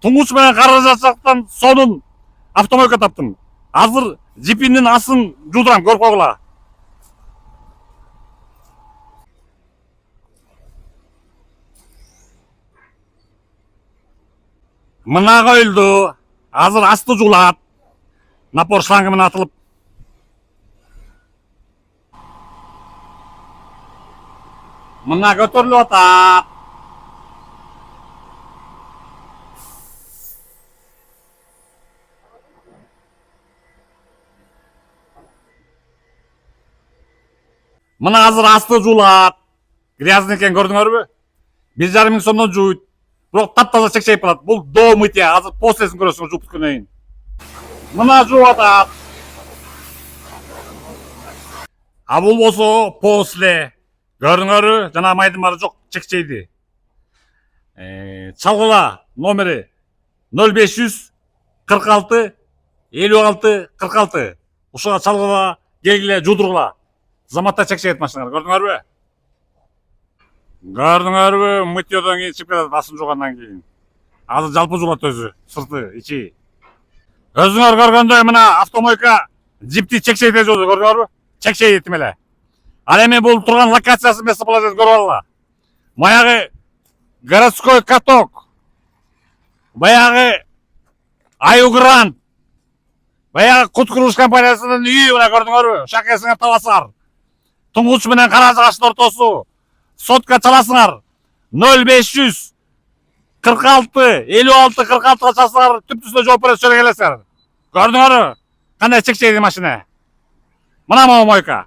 Туңгуч менен кара жакчактан сонун автомойка таптым. Азыр жипинин астын жуудурам, көрүп койгула. Мына коюлду. Азыр асты жуулат. Напор шлангы менен атылып. Мына көтөрүлүп атат. Мына азыр асты жуулат. Грязный экен, көрдүңөрбү? 1,5 миң сомдон жууйт. Бирок таптаза чекчейип калат. Бул до мытья. Азыр послесин көрөсүңөр жууп бүткөндөн кийин. Мына жууп атат. А бул болсо после. Көрдүңөрбү? Жана майдын баары жок, чекчейди. Чалгыла номери 0500 46 56 46. Ушуга чалгыла, келгиле, жуудургула. Заматта чекчейт машиналар, көрдүңөрбү? Көрдүңөрбү? Мытьёдон кийин чыгып кетет, астын жуугандан кийин. Азыр жалпы жуулат өзү, сырты, ичи. Өзүңөр көргөндөй мына автомойка жипти чекчейте жууду, көрдүңөрбү? Чекчейт эле. Ал эми бул турган локациясы местоположениеси көрүп алгыла. Баягы городской каток. Баягы Аюгрант. Баягы кут курулуш компаниясынын үйү, мына көрдүңөрбү? Шакесиңер табасыңар. Туңгуч менен кара жагачтын ортосу. Сотка чаласыңар. 0500 46 56 46 чалсаңар, түптүсүнө жооп берет, сөйлөп келесиңер. Көрдүңөрбү? Кандай чекчейди машина? Мына мойка.